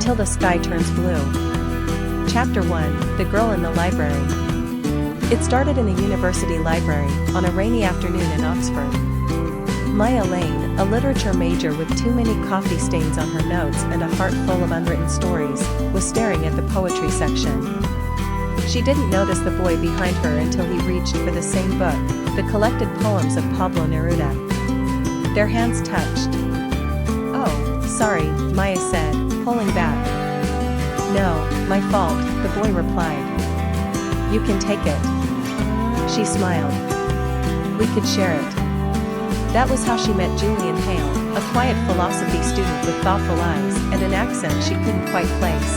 until the sky turns blue. Chapter 1, The Girl in the Library. It started in the university library, on a rainy afternoon in Oxford. Maya Lane, a literature major with too many coffee stains on her notes and a heart full of unwritten stories, was staring at the poetry section. She didn't notice the boy behind her until he reached for the same book, the collected poems of Pablo Neruda. Their hands touched. "Oh, sorry," Maya said, pulling back. "No, my fault," the boy replied. "You can take it." She smiled. "We could share it." That was how she met Julian Hale, a quiet philosophy student with thoughtful eyes and an accent she couldn't quite place.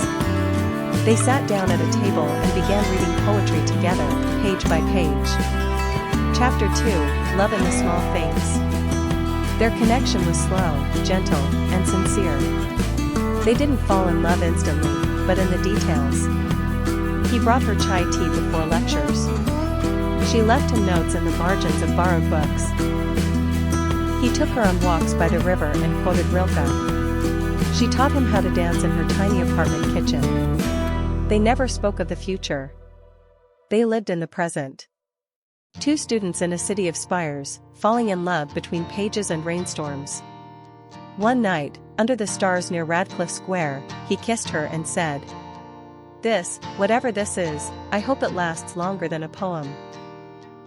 They sat down at a table and began reading poetry together, page by page. Chapter 2, Love in the Small Things. Their connection was slow, gentle, and sincere. They didn't fall in love instantly, but in the details. He brought her chai tea before lectures. She left him notes in the margins of borrowed books. He took her on walks by the river and quoted Rilke. She taught him how to dance in her tiny apartment kitchen. They never spoke of the future. They lived in the present. Two students in a city of spires, falling in love between pages and rainstorms. One night, under the stars near Radcliffe Square, he kissed her and said, "This, whatever this is, I hope it lasts longer than a poem."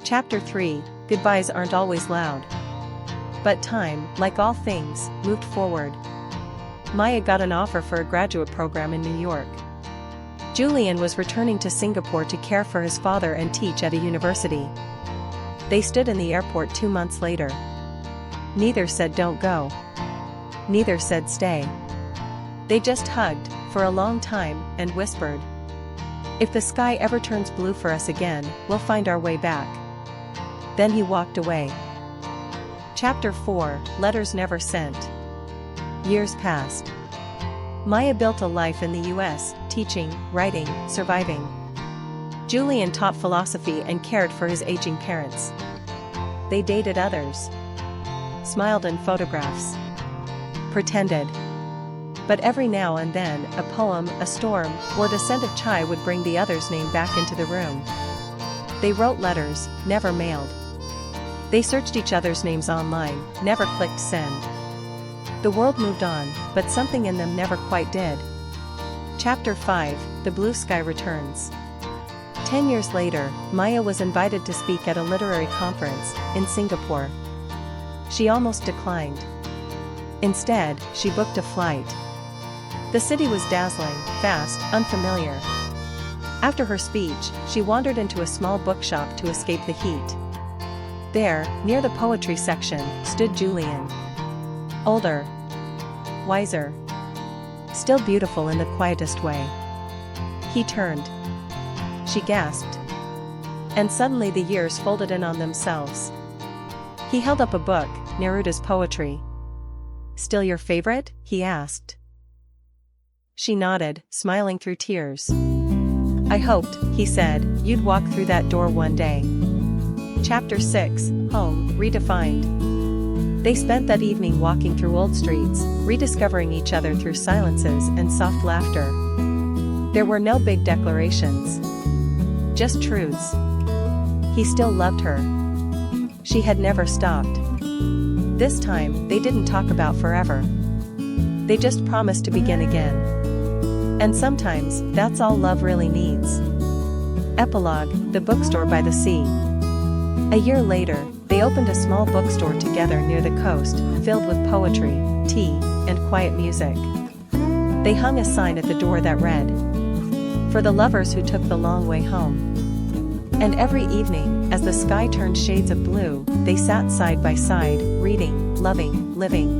Chapter 3, Goodbyes aren't always loud. But time, like all things, moved forward. Maya got an offer for a graduate program in New York. Julian was returning to Singapore to care for his father and teach at a university. They stood in the airport 2 months later. Neither said don't go. Neither said stay. They just hugged, for a long time, and whispered, "If the sky ever turns blue for us again, we'll find our way back." Then he walked away. Chapter 4, Letters Never Sent. Years passed. Maya built a life in the US, teaching, writing, surviving. Julian taught philosophy and cared for his aging parents. They dated others. Smiled in photographs. Pretended. But every now and then, a poem, a storm, or the scent of chai would bring the other's name back into the room. They wrote letters, never mailed. They searched each other's names online, never clicked send. The world moved on, but something in them never quite did. Chapter 5, The Blue Sky Returns. 10 years later, Maya was invited to speak at a literary conference in Singapore. She almost declined. Instead, she booked a flight. The city was dazzling, fast, unfamiliar. After her speech, she wandered into a small bookshop to escape the heat. There, near the poetry section, stood Julian. Older. Wiser. Still beautiful in the quietest way. He turned. She gasped. And suddenly the years folded in on themselves. He held up a book, Neruda's poetry. "Still your favorite?" he asked. She nodded, smiling through tears. "I hoped," he said, "you'd walk through that door one day." Chapter 6, Home, Redefined. They spent that evening walking through old streets, rediscovering each other through silences and soft laughter. There were no big declarations. Just truths. He still loved her. She had never stopped. This time, they didn't talk about forever. They just promised to begin again. And sometimes, that's all love really needs. Epilogue, The Bookstore by the Sea. A year later, they opened a small bookstore together near the coast, filled with poetry, tea, and quiet music. They hung a sign at the door that read, "For the lovers who took the long way home." And every evening, as the sky turned shades of blue, they sat side by side, reading, loving, living.